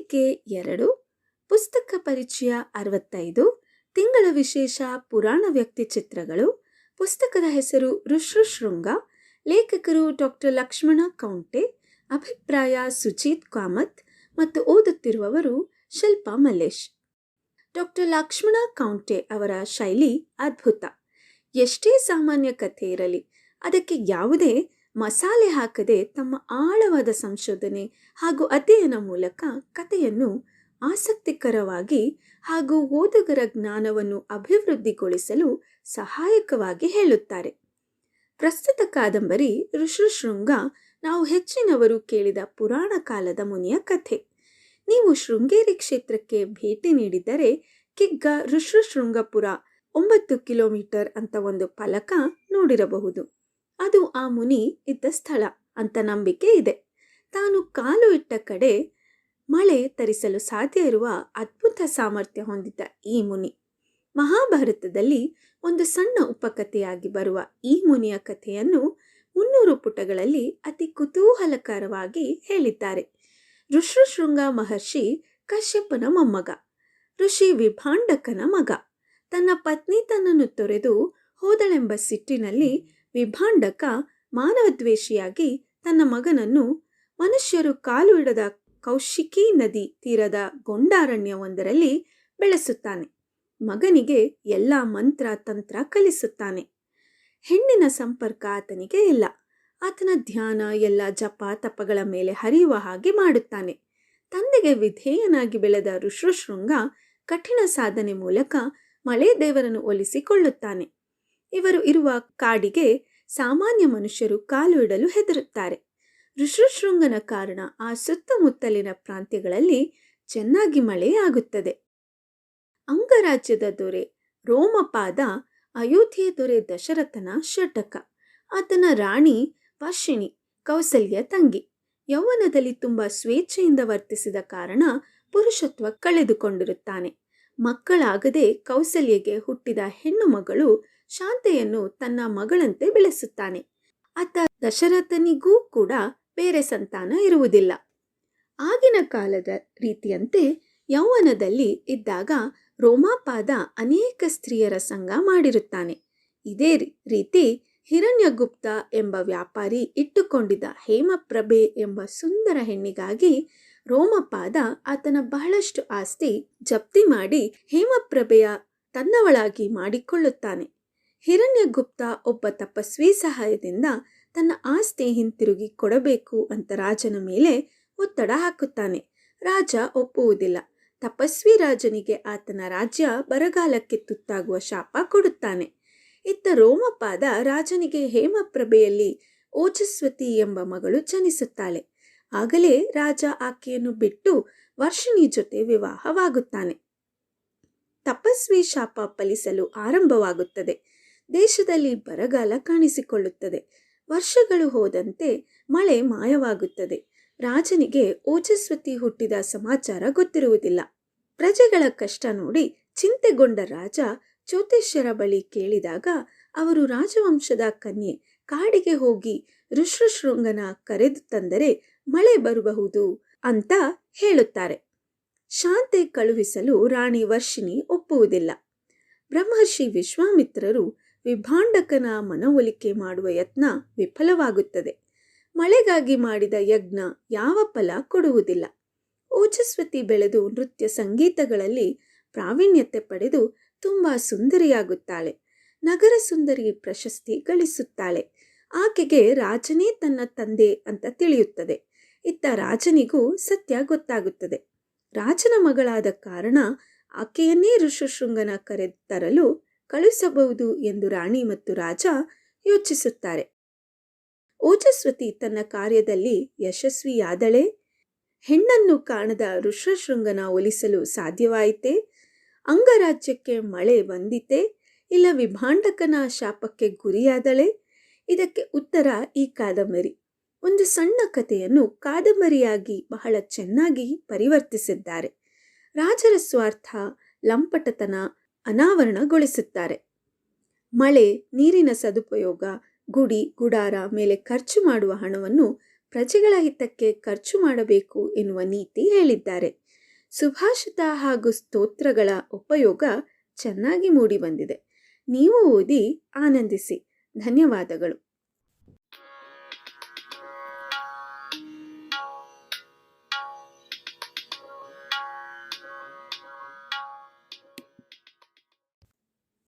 ಸಂಚಿಕೆ 2, ಪುಸ್ತಕ ಪರಿಚಯ 65, ತಿಂಗಳ ವಿಶೇಷ ಪುರಾಣ ವ್ಯಕ್ತಿ ಚಿತ್ರಗಳು. ಪುಸ್ತಕದ ಹೆಸರು ಋಷ್ಯಶೃಂಗ. ಲೇಖಕರು ಡಾಕ್ಟರ್ ಲಕ್ಷ್ಮಣ ಕೌಂಟೆ. ಅಭಿಪ್ರಾಯ ಸುಜೀತ್ ಕಾಮತ್ ಮತ್ತು ಓದುತ್ತಿರುವವರು ಶಿಲ್ಪಾ ಮಲ್ಲೇಶ್. ಡಾಕ್ಟರ್ ಲಕ್ಷ್ಮಣ ಕೌಂಟೆ ಅವರ ಶೈಲಿ ಅದ್ಭುತ. ಎಷ್ಟೇ ಸಾಮಾನ್ಯ ಕಥೆ ಇರಲಿ, ಅದಕ್ಕೆ ಯಾವುದೇ ಮಸಾಲೆ ಹಾಕದೆ ತಮ್ಮ ಆಳವಾದ ಸಂಶೋಧನೆ ಹಾಗೂ ಅಧ್ಯಯನ ಮೂಲಕ ಕಥೆಯನ್ನು ಆಸಕ್ತಿಕರವಾಗಿ ಹಾಗೂ ಓದುಗರ ಜ್ಞಾನವನ್ನು ಅಭಿವೃದ್ಧಿಗೊಳಿಸಲು ಸಹಾಯಕವಾಗಿ ಹೇಳುತ್ತಾರೆ. ಪ್ರಸ್ತುತ ಕಾದಂಬರಿ ಋಷ್ಯಶೃಂಗ ನಾವು ಹೆಚ್ಚಿನವರು ಕೇಳಿದ ಪುರಾಣ ಕಾಲದ ಮುನಿಯ ಕಥೆ. ನೀವು ಶೃಂಗೇರಿ ಕ್ಷೇತ್ರಕ್ಕೆ ಭೇಟಿ ನೀಡಿದ್ದರೆ ಕಿಗ್ಗ ಋಷ್ಯಶೃಂಗಪುರ 9 ಕಿಲೋಮೀಟರ್ ಅಂತ ಒಂದು ಫಲಕ ನೋಡಿರಬಹುದು. ಅದು ಆ ಮುನಿ ಇದ್ದ ಸ್ಥಳ ಅಂತ ನಂಬಿಕೆ ಇದೆ. ತಾನು ಕಾಲು ಇಟ್ಟ ಕಡೆ ಮಳೆ ತರಿಸಲು ಸಾಧ್ಯ ಇರುವ ಅದ್ಭುತ ಸಾಮರ್ಥ್ಯ ಹೊಂದಿದ್ದ ಈ ಮುನಿ. ಮಹಾಭಾರತದಲ್ಲಿ ಒಂದು ಸಣ್ಣ ಉಪಕಥೆಯಾಗಿ ಬರುವ ಈ ಮುನಿಯ ಕಥೆಯನ್ನು 300 ಪುಟಗಳಲ್ಲಿ ಅತಿ ಕುತೂಹಲಕರವಾಗಿ ಹೇಳಿದ್ದಾರೆ. ಋಷ್ಯಶೃಂಗ ಮಹರ್ಷಿ ಕಶ್ಯಪನ ಮೊಮ್ಮಗ, ಋಷಿ ವಿಭಾಂಡಕನ ಮಗ. ತನ್ನ ಪತ್ನಿ ತನ್ನನ್ನು ತೊರೆದು ಹೋದಳೆಂಬ ಸಿಟ್ಟಿನಲ್ಲಿ ವಿಭಾಂಡಕ ಮಾನವದ್ವೇಷಿಯಾಗಿ ತನ್ನ ಮಗನನ್ನು ಮನುಷ್ಯರು ಕಾಲು ಇಡದ ಕೌಶಿಕಿ ನದಿ ತೀರದ ಗೊಂಡಾರಣ್ಯವೊಂದರಲ್ಲಿ ಬೆಳೆಸುತ್ತಾನೆ. ಮಗನಿಗೆ ಎಲ್ಲ ಮಂತ್ರ ತಂತ್ರ ಕಲಿಸುತ್ತಾನೆ. ಹೆಣ್ಣಿನ ಸಂಪರ್ಕ ಆತನಿಗೆ ಇಲ್ಲ. ಆತನ ಧ್ಯಾನ ಎಲ್ಲ ಜಪ ತಪಗಳ ಮೇಲೆ ಹರಿಯುವ ಹಾಗೆ ಮಾಡುತ್ತಾನೆ. ತಂದೆಗೆ ವಿಧೇಯನಾಗಿ ಬೆಳೆದ ಋಷ್ಯಶೃಂಗ ಕಠಿಣ ಸಾಧನೆ ಮೂಲಕ ಮಳೆ ದೇವರನ್ನು ಒಲಿಸಿಕೊಳ್ಳುತ್ತಾನೆ. ಇವರು ಇರುವ ಕಾಡಿಗೆ ಸಾಮಾನ್ಯ ಮನುಷ್ಯರು ಕಾಲು ಇಡಲು ಹೆದರುತ್ತಾರೆ. ಋಷ್ಯಶೃಂಗನ ಕಾರಣ ಆ ಸುತ್ತಮುತ್ತಲಿನ ಪ್ರಾಂತ್ಯಗಳಲ್ಲಿ ಚೆನ್ನಾಗಿ ಮಳೆಯಾಗುತ್ತದೆ. ಅಂಗರಾಜ್ಯದ ದೊರೆ ರೋಮಪಾದ ಅಯೋಧ್ಯೆ ದೊರೆ ದಶರಥನ ಷಟಕ. ಆತನ ರಾಣಿ ವರ್ಷಿಣಿ ಕೌಸಲ್ಯ ತಂಗಿ. ಯೌವನದಲ್ಲಿ ತುಂಬ ಸ್ವೇಚ್ಛೆಯಿಂದ ವರ್ತಿಸಿದ ಕಾರಣ ಪುರುಷತ್ವ ಕಳೆದುಕೊಂಡಿರುತ್ತಾನೆ. ಮಕ್ಕಳಾಗದೆ ಕೌಸಲ್ಯಗೆ ಹುಟ್ಟಿದ ಹೆಣ್ಣು ಮಗಳು ಶಾಂತೆಯನ್ನು ತನ್ನ ಮಗಳಂತೆ ಬೆಳೆಸುತ್ತಾನೆ. ಆತ ದಶರಥನಿಗೂ ಕೂಡ ಬೇರೆ ಸಂತಾನ ಇರುವುದಿಲ್ಲ. ಆಗಿನ ಕಾಲದ ರೀತಿಯಂತೆ ಯೌವನದಲ್ಲಿ ಇದ್ದಾಗ ರೋಮಪಾದ ಅನೇಕ ಸ್ತ್ರೀಯರ ಸಂಗ ಮಾಡಿರುತ್ತಾನೆ. ಇದೇ ರೀತಿ ಹಿರಣ್ಯಗುಪ್ತ ಎಂಬ ವ್ಯಾಪಾರಿ ಇಟ್ಟುಕೊಂಡಿದ್ದ ಹೇಮಪ್ರಭೆ ಎಂಬ ಸುಂದರ ಹೆಣ್ಣಿಗಾಗಿ ರೋಮಪಾದ ಆತನ ಬಹಳಷ್ಟು ಆಸ್ತಿ ಜಪ್ತಿ ಮಾಡಿ ಹೇಮಪ್ರಭೆಯ ತನ್ನವಳಾಗಿ ಮಾಡಿಕೊಳ್ಳುತ್ತಾನೆ. ಹಿರಣ್ಯಗುಪ್ತ ಒಬ್ಬ ತಪಸ್ವಿ ಸಹಾಯದಿಂದ ತನ್ನ ಆಸ್ತಿ ಹಿಂತಿರುಗಿ ಕೊಡಬೇಕು ಅಂತ ರಾಜನ ಮೇಲೆ ಒತ್ತಡ ಹಾಕುತ್ತಾನೆ. ರಾಜ ಒಪ್ಪುವುದಿಲ್ಲ. ತಪಸ್ವಿ ರಾಜನಿಗೆ ಆತನ ರಾಜ್ಯ ಬರಗಾಲಕ್ಕೆ ತುತ್ತಾಗುವ ಶಾಪ ಕೊಡುತ್ತಾನೆ. ಇತ್ತ ರೋಮಪಾದ ರಾಜನಿಗೆ ಹೇಮಪ್ರಭೆಯಲ್ಲಿ ಓಜಸ್ವತಿ ಎಂಬ ಮಗಳು ಜನಿಸುತ್ತಾಳೆ. ಆಗಲೇ ರಾಜ ಆಕೆಯನ್ನು ಬಿಟ್ಟು ವರ್ಷಿಣಿ ಜೊತೆ ವಿವಾಹವಾಗುತ್ತಾನೆ. ತಪಸ್ವಿ ಶಾಪ ಫಲಿಸಲು ಆರಂಭವಾಗುತ್ತದೆ. ದೇಶದಲ್ಲಿ ಬರಗಾಲ ಕಾಣಿಸಿಕೊಳ್ಳುತ್ತದೆ. ವರ್ಷಗಳು ಹೋದಂತೆ ಮಳೆ ಮಾಯವಾಗುತ್ತದೆ. ರಾಜನಿಗೆ ಓಜಸ್ವತಿ ಹುಟ್ಟಿದ ಸಮಾಚಾರ ಗೊತ್ತಿರುವುದಿಲ್ಲ. ಪ್ರಜೆಗಳ ಕಷ್ಟ ನೋಡಿ ಚಿಂತೆಗೊಂಡ ರಾಜ ಜ್ಯೋತಿಷ್ಯರ ಬಳಿ ಕೇಳಿದಾಗ ಅವರು ರಾಜವಂಶದ ಕನ್ಯೆ ಕಾಡಿಗೆ ಹೋಗಿ ಋಷ್ಯಶೃಂಗನ ಕರೆದು ತಂದರೆ ಮಳೆ ಬರಬಹುದು ಅಂತ ಹೇಳುತ್ತಾರೆ. ಶಾಂತೆ ಕಳುಹಿಸಲು ರಾಣಿ ವರ್ಷಿಣಿ ಒಪ್ಪುವುದಿಲ್ಲ. ಬ್ರಹ್ಮರ್ಷಿ ವಿಶ್ವಾಮಿತ್ರರು ವಿಭಾಂಡಕನ ಮನವೊಲಿಕೆ ಮಾಡುವ ಯತ್ನ ವಿಫಲವಾಗುತ್ತದೆ. ಮಳೆಗಾಗಿ ಮಾಡಿದ ಯಜ್ಞ ಯಾವ ಫಲ ಕೊಡುವುದಿಲ್ಲ. ಓಜಸ್ವತಿ ಬೆಳೆದು ನೃತ್ಯ ಸಂಗೀತಗಳಲ್ಲಿ ಪ್ರಾವೀಣ್ಯತೆ ಪಡೆದು ತುಂಬ ಸುಂದರಿಯಾಗುತ್ತಾಳೆ. ನಗರ ಸುಂದರಿ ಪ್ರಶಸ್ತಿ ಗಳಿಸುತ್ತಾಳೆ. ಆಕೆಗೆ ರಾಜನೇ ತನ್ನ ತಂದೆ ಅಂತ ತಿಳಿಯುತ್ತದೆ. ಇತ್ತ ರಾಜನಿಗೂ ಸತ್ಯ ಗೊತ್ತಾಗುತ್ತದೆ. ರಾಜನ ಮಗಳಾದ ಕಾರಣ ಆಕೆಯನ್ನೇ ಋಷ್ಯಶೃಂಗನ ಕರೆದು ತರಲು ಕಳುಹಿಸಬಹುದು ಎಂದು ರಾಣಿ ಮತ್ತು ರಾಜ ಯೋಚಿಸುತ್ತಾರೆ. ಓಜಸ್ವತಿ ತನ್ನ ಕಾರ್ಯದಲ್ಲಿ ಯಶಸ್ವಿಯಾದಳೆ. ಹೆಣ್ಣನ್ನು ಕಾಣದ ಋಷ್ಯಶೃಂಗನ ಒಲಿಸಲು ಸಾಧ್ಯವಾಯಿತೆ? ಅಂಗರಾಜ್ಯಕ್ಕೆ ಮಳೆ ಬಂದಿತೆ? ಇಲ್ಲ ವಿಭಾಂಡಕನ ಶಾಪಕ್ಕೆ ಗುರಿಯಾದಳೆ? ಇದಕ್ಕೆ ಉತ್ತರ ಈ ಕಾದಂಬರಿ. ಒಂದು ಸಣ್ಣ ಕಥೆಯನ್ನು ಕಾದಂಬರಿಯಾಗಿ ಬಹಳ ಚೆನ್ನಾಗಿ ಪರಿವರ್ತಿಸಿದ್ದಾರೆ. ರಾಜರ ಸ್ವಾರ್ಥ, ಲಂಪಟತನ ಅನಾವರಣಗೊಳಿಸುತ್ತಾರೆ. ಮಳೆ, ನೀರಿನ ಸದುಪಯೋಗ, ಗುಡಿ ಗುಡಾರ ಮೇಲೆ ಖರ್ಚು ಮಾಡುವ ಹಣವನ್ನು ಪ್ರಜೆಗಳ ಹಿತಕ್ಕೆ ಖರ್ಚು ಮಾಡಬೇಕು ಎನ್ನುವ ನೀತಿ ಹೇಳಿದ್ದಾರೆ. ಸುಭಾಷಿತ ಹಾಗೂ ಸ್ತೋತ್ರಗಳ ಉಪಯೋಗ ಚೆನ್ನಾಗಿ ಮೂಡಿಬಂದಿದೆ. ನೀವು ಓದಿ ಆನಂದಿಸಿ. ಧನ್ಯವಾದಗಳು.